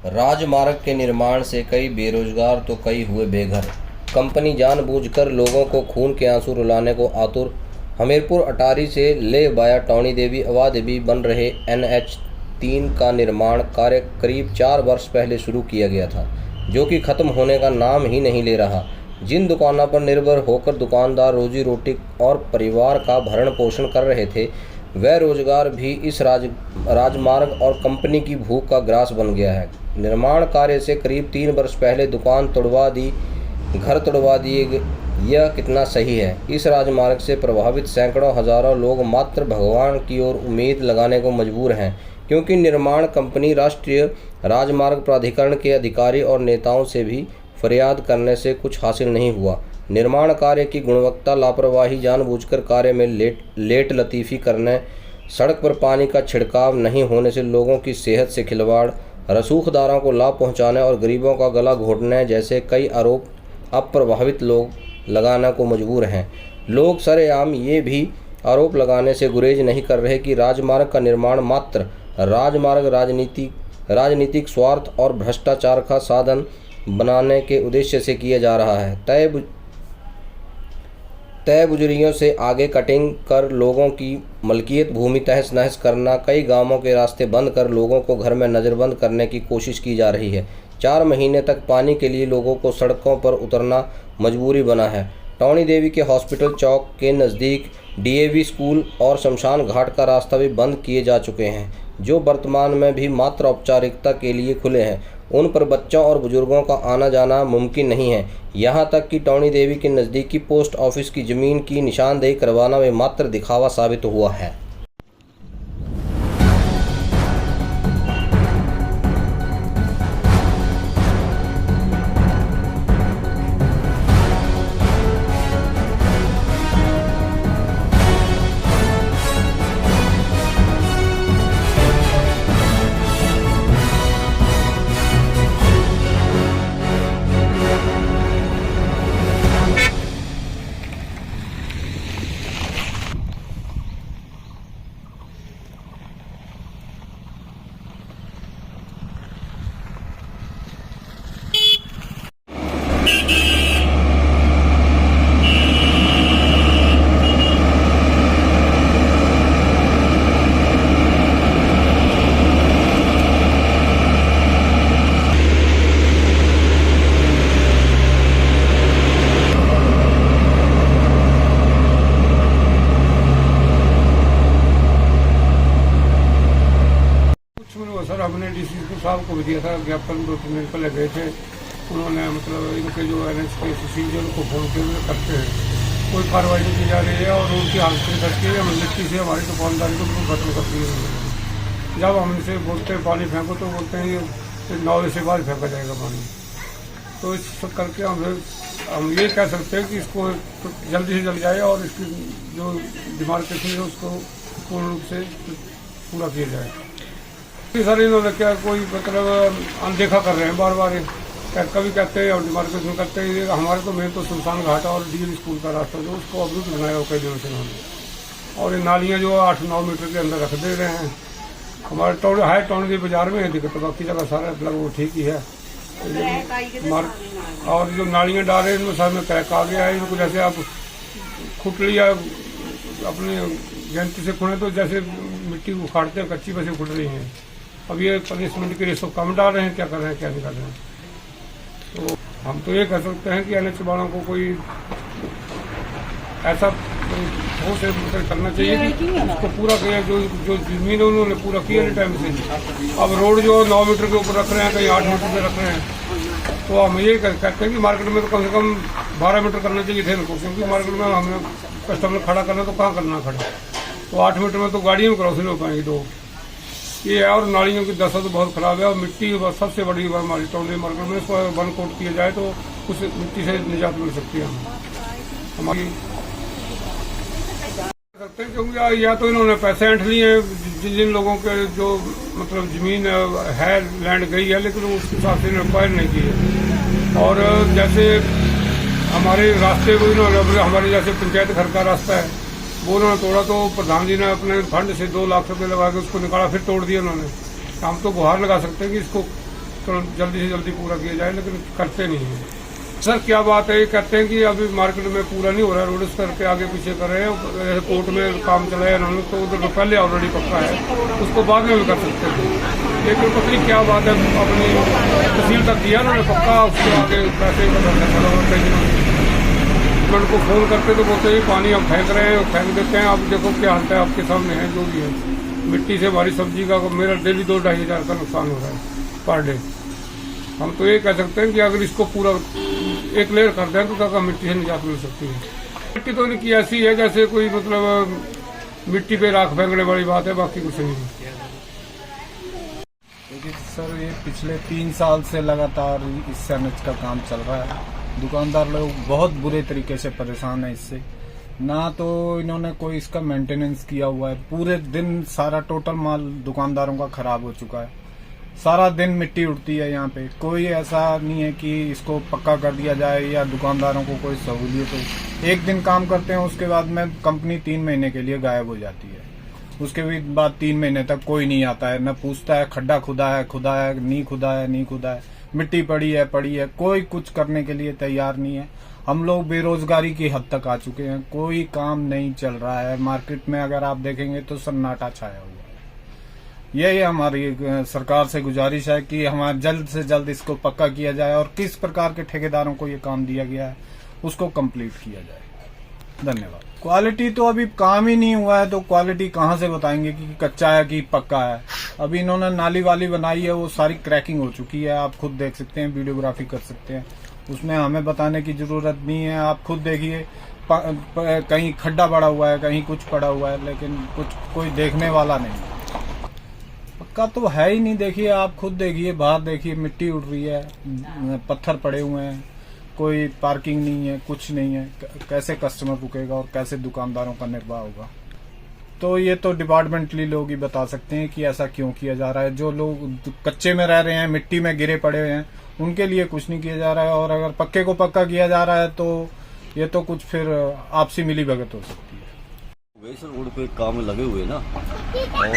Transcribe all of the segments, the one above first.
राजमार्ग के निर्माण से कई बेरोजगार तो कई हुए बेघर। कंपनी जानबूझकर लोगों को खून के आंसू रुलाने को आतुर। हमीरपुर अटारी से ले वाया टौणी देवी अवादेवी बन रहे NH3 का निर्माण कार्य करीब 4 वर्ष पहले शुरू किया गया था, जो कि खत्म होने का नाम ही नहीं ले रहा। जिन दुकानों पर निर्भर होकर दुकानदार रोजी रोटी और परिवार का भरण पोषण कर रहे थे, वह रोजगार भी इस राजमार्ग और कंपनी की भूख का ग्रास बन गया है। निर्माण कार्य से करीब 3 वर्ष पहले दुकान तोड़वा दी, घर तोड़वा दिए। यह कितना सही है? इस राजमार्ग से प्रभावित सैकड़ों हजारों लोग मात्र भगवान की ओर उम्मीद लगाने को मजबूर हैं, क्योंकि निर्माण कंपनी राष्ट्रीय राजमार्ग प्राधिकरण के अधिकारी और नेताओं से भी फरियाद करने से कुछ हासिल नहीं हुआ। निर्माण कार्य की गुणवत्ता, लापरवाही, जानबूझकर कार्य में लेट लतीफ़ी करने, सड़क पर पानी का छिड़काव नहीं होने से लोगों की सेहत से खिलवाड़, रसूखदारों को लाभ पहुंचाने और गरीबों का गला घोटने जैसे कई आरोप अब प्रभावित लोग लगाने को मजबूर हैं। लोग सरेआम ये भी आरोप लगाने से गुरेज नहीं कर रहे कि राजमार्ग का निर्माण मात्र राजमार्ग राजनीतिक स्वार्थ और भ्रष्टाचार का साधन बनाने के उद्देश्य से किया जा रहा है। तय बुजुर्गियों से आगे कटिंग कर लोगों की मलकियत भूमि तहस नहस करना, कई गांवों के रास्ते बंद कर लोगों को घर में नज़रबंद करने की कोशिश की जा रही है। 4 महीने तक पानी के लिए लोगों को सड़कों पर उतरना मजबूरी बना है। टौणी देवी के हॉस्पिटल चौक के नज़दीक DAV स्कूल और शमशान घाट का रास्ता भी बंद किए जा चुके हैं, जो वर्तमान में भी मात्र औपचारिकता के लिए खुले हैं। उन पर बच्चों और बुजुर्गों का आना जाना मुमकिन नहीं है। यहाँ तक कि टौणी देवी के नज़दीकी पोस्ट ऑफिस की ज़मीन की निशानदेही करवाना भी मात्र दिखावा साबित हुआ है। सर, हमने DC साहब को भी दिया था ज्ञापन, 2-3 दिन पहले गए थे। उन्होंने मतलब इनके जो NH के CCTV उनको फोन किए करते हैं, कोई कार्रवाई नहीं की जा रही है और उनकी हालत करके हम मिट्टी से हमारी दुकानदारी को बिल्कुल खत्म कर दी है। जब हम इनसे बोलते हैं पानी फेंको तो बोलते हैं ये 9 बजे से बाद फेंका जाएगा पानी। तो इस करके हम ये कह सकते हैं कि इसको जल्दी से जल्दी जाए और इसकी जो डिमार्केशन है उसको पूर्ण रूप से पूरा किया जाए। सर, इन्होंने क्या कोई मतलब अनदेखा कर रहे हैं, बार बार कभी कहते हैं और डिमार्केशन करते हैं। हमारे तो मेन तो शमशान घाट और DAV स्कूल का रास्ता जो उसको अवरुद्ध बनाया हो कई दिनों से इन्होंने, और ये नालियाँ जो 8-9 मीटर के अंदर रख दे रहे हैं। हमारे टौणी देवी बाजार में है दिक्कत, बाकी जगह सारा मतलब वो ठीक ही है। और जो नालियाँ डाल रहे हैं इनमें सर में क्रैक आ गया है। इनको जैसे आप खुटली या अपने जंतु से खुने तो जैसे मिट्टी उखाड़ते हैं कच्ची वैसे खुट रही हैं। अब ये पनिशमेंट के लिए सब कम डाल रहे हैं, क्या कर रहे हैं क्या नहीं कर रहे हैं। तो हम तो ये कह सकते हैं कि NH वालों को कोई ऐसा ठोस करना चाहिए कि उसको पूरा किया, जो जमीन है उन्होंने पूरा किया टाइम से। अब रोड जो 9 मीटर के ऊपर रख रहे हैं, कहीं 8 मीटर पे रख रहे हैं। तो हम ये कहते हैं कि मार्केट में तो कम से कम 12 मीटर करना चाहिए थे इनको, क्योंकि मार्केट में हमें कस्टमर खड़ा करना तो कहाँ करना खड़ा, तो 8 मीटर में तो गाड़ियाँ में क्रॉसिंग हो पाएंगी। तो ये है, और नालियों की दशा तो बहुत खराब है। और मिट्टी सबसे बड़ी हमारी टौणी मार्केट में, इसको वन कोट किया जाए तो उस मिट्टी से निजात मिल सकती है हमारी सकते हैं। क्योंकि या तो इन्होंने पैसे ऐंठ लिए हैं जिन लोगों के जो मतलब जमीन है, लैंड गई है, लेकिन उस हिसाब से रिक्वायर नहीं की है। और जैसे हमारे रास्ते को इन्होंने, हमारे जैसे पंचायत घर का रास्ता है वो उन्होंने तोड़ा, तो प्रधान जी ने अपने फंड से 2 लाख रुपए लगा के उसको निकाला, फिर तोड़ दिया उन्होंने। हम तो गुहार लगा सकते हैं कि इसको जल्दी से जल्दी पूरा किया जाए, लेकिन करते नहीं है। सर क्या बात है, ये कहते हैं कि अभी मार्केट में पूरा नहीं हो रहा है, रोड स्तर के आगे पीछे कर रहे हैं, कोर्ट में काम चलाया इन्होंने, तो उधर तो पहले ऑलरेडी पक्का है, उसको बाद में भी कर सकते हैं। लेकिन पता नहीं क्या बात है, अपनी तहसील तक दिया उन्होंने पक्का, उसके आगे पैसे उनको फोन करते तो बोलते हैं पानी हम फेंक रहे हैं, फेंक देते हैं। अब देखो क्या हालत है, आपके सामने है जो भी है। मिट्टी से हमारी सब्जी का मेरा डेली 2-2.5 हज़ार का नुकसान हो रहा है पर डे। हम तो ये कह सकते हैं कि अगर इसको पूरा एक लेयर कर दें तो क्या मिट्टी से निजात मिल सकती है। मिट्टी तो इनकी ऐसी है जैसे कोई मतलब मिट्टी पे राख फेंकने वाली बात है, बाकी कुछ नहीं। देखिए सर, ये पिछले 3 साल से लगातार इस एनएच का काम चल रहा है। दुकानदार लोग बहुत बुरे तरीके से परेशान है इससे। ना तो इन्होंने कोई इसका मेंटेनेंस किया हुआ है, पूरे दिन सारा टोटल माल दुकानदारों का खराब हो चुका है। सारा दिन मिट्टी उड़ती है यहाँ पे, कोई ऐसा नहीं है कि इसको पक्का कर दिया जाए या दुकानदारों को कोई सहूलियत हो। एक दिन काम करते हैं, उसके बाद में कंपनी 3 महीने के लिए गायब हो जाती है। उसके बाद 3 महीने तक कोई नहीं आता है, न पूछता है खड्डा खुदा है नहीं खुदा है, मिट्टी पड़ी है, कोई कुछ करने के लिए तैयार नहीं है। हम लोग बेरोजगारी की हद तक आ चुके हैं, कोई काम नहीं चल रहा है। मार्केट में अगर आप देखेंगे तो सन्नाटा छाया हुआ है। यही हमारी सरकार से गुजारिश है कि हमारा जल्द से जल्द इसको पक्का किया जाए और किस प्रकार के ठेकेदारों को ये काम दिया गया है उसको कंप्लीट किया जाए। धन्यवाद। क्वालिटी तो अभी काम ही नहीं हुआ है, तो क्वालिटी कहाँ से बताएंगे कि कच्चा है कि पक्का है। अभी इन्होंने नाली वाली बनाई है, वो सारी क्रैकिंग हो चुकी है, आप खुद देख सकते हैं, वीडियोग्राफी कर सकते हैं। उसमें हमें बताने की जरूरत नहीं है, आप खुद देखिए। कहीं खड्डा पड़ा हुआ है, कहीं कुछ पड़ा हुआ है, लेकिन कोई देखने वाला नहीं। पक्का तो है ही नहीं। देखिए, आप खुद देखिए, बाहर देखिए, मिट्टी उड़ रही है, पत्थर पड़े हुए हैं, कोई पार्किंग नहीं है, कुछ नहीं है। कैसे कस्टमर रुकेगा और कैसे दुकानदारों का निर्वाह होगा? तो ये तो डिपार्टमेंटली लोग ही बता सकते हैं कि ऐसा क्यों किया जा रहा है। जो लोग कच्चे में रह रहे हैं, मिट्टी में गिरे पड़े हुए हैं, उनके लिए कुछ नहीं किया जा रहा है। और अगर पक्के को पक्का किया जा रहा है तो ये तो कुछ फिर आपसी मिलीभगत हो सकती है। वैसे रोड पे काम लगे हुए ना, और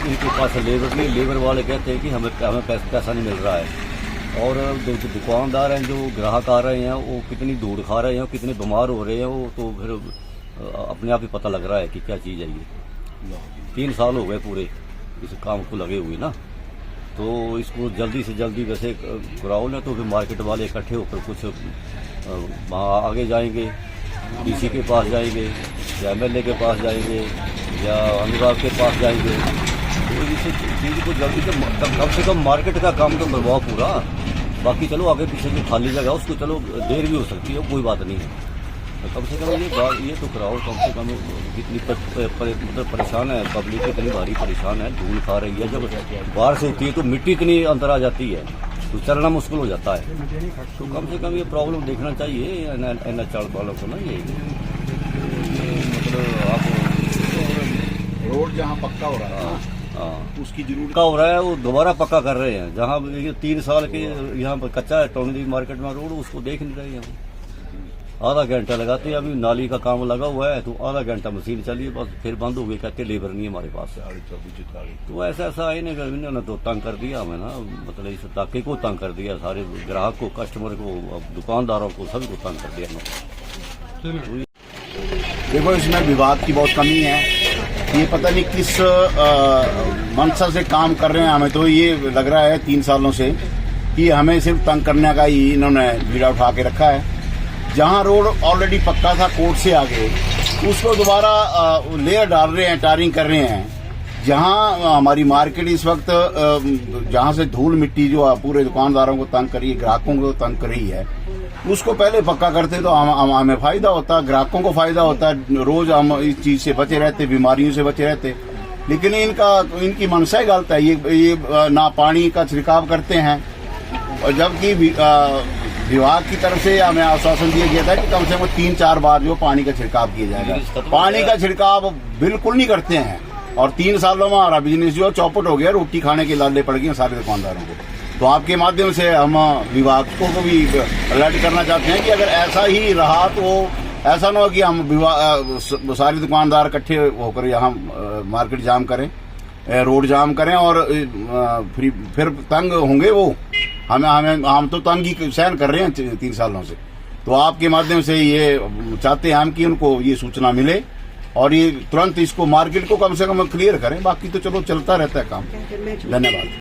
इनके पास लेबर वाले कहते हैं कि हमें पैसा नहीं मिल रहा है। और जो दुकानदार हैं, जो ग्राहक आ रहे हैं, वो कितनी दूर खा रहे हैं, कितने बीमार हो रहे हैं, वो तो फिर अपने आप ही पता लग रहा है कि क्या चीज़ है ये। 3 साल हो गए पूरे इस काम को लगे हुए ना, तो इसको जल्दी से जल्दी वैसे कराओ ना, तो फिर मार्केट वाले इकट्ठे होकर कुछ वहाँ आगे जाएंगे, डीसी के पास जाएंगे या एमएलए के पास जाएंगे या अनुराग के पास जाएंगे। तो इस चीज़ को जल्दी से कम से कम मार्केट का काम तो करवाओ पूरा। बाकी चलो आगे पीछे जो खाली जगह उसको चलो देर भी हो सकती है, कोई बात नहीं है, तो कम से कम ये तो कराओ। कम से कम कितनी मतलब परेशान है पब्लिक, इतनी भारी परेशान है, धूल खा रही है। जब बाहर से होती है तो मिट्टी इतनी अंदर आ जाती है तो चलना मुश्किल हो जाता है। तो कम से कम ये प्रॉब्लम देखना चाहिए एनएच वालों को ना। ये मतलब आप रोड जहाँ पक्का हो रहा है उसकी जरूरत का हो रहा है, वो दोबारा पक्का कर रहे हैं। जहाँ 3 साल के यहाँ पर कच्चा है टोनी मार्केट में रोड, उसको देख नहीं रहे हैं। आधा घंटा लगाते हैं, अभी नाली का काम लगा हुआ है तो आधा घंटा मशीन चली, बस फिर बंद हो गई, कहते लेबर नहीं है हमारे पास। तो ऐसा इन्होंने तो तंग कर दिया हमें ना, मतलब इस ताके को तंग कर दिया, सारे ग्राहक को, कस्टमर को, दुकानदारों को, सभी को तंग कर दिया। देखो, इसमें विवाद की बहुत कमी है। ये पता नहीं किस मंशा से काम कर रहे हैं। हमें तो ये लग रहा है 3 सालों से कि हमें सिर्फ तंग करने का ही इन्होंने बीड़ा उठा के रखा है। जहां रोड ऑलरेडी पक्का था कोर्ट से आगे, उसको दोबारा लेयर डाल रहे हैं, टारिंग कर रहे हैं। जहां हमारी मार्केट इस वक्त जहां से धूल मिट्टी जो पूरे दुकानदारों को तंग कर रही है, ग्राहकों को तंग कर रही है, उसको पहले पक्का करते तो हमें फायदा होता, ग्राहकों को फायदा होता, रोज हम इस चीज से बचे रहते, बीमारियों से बचे रहते। लेकिन इनकी मनसा ही गलत है। ये ना पानी का छिड़काव करते हैं, और जबकि विभाग की तरफ से हमें आश्वासन दिया गया था कि कम से कम 3-4 बार जो पानी का छिड़काव किया जाएगा। पानी का छिड़काव बिल्कुल नहीं करते हैं, और 3 सालों में हमारा बिजनेस जो चौपट हो गया, रोटी खाने के लाले पड़ गए सारे दुकानदारों को। तो आपके माध्यम से हम विभाग को भी अलर्ट करना चाहते हैं कि अगर ऐसा ही रहा तो ऐसा ना हो कि हम सारे दुकानदार इकट्ठे होकर यहाँ मार्केट जाम करें। रोड जाम करें और फिर तंग होंगे वो। हम तो तंग ही सहन कर रहे हैं 3 सालों से। तो आपके माध्यम से ये चाहते हैं हम कि उनको ये सूचना मिले और ये तुरंत इसको मार्केट को कम से कम क्लियर करें। बाकी तो चलो चलता रहता है काम। धन्यवाद।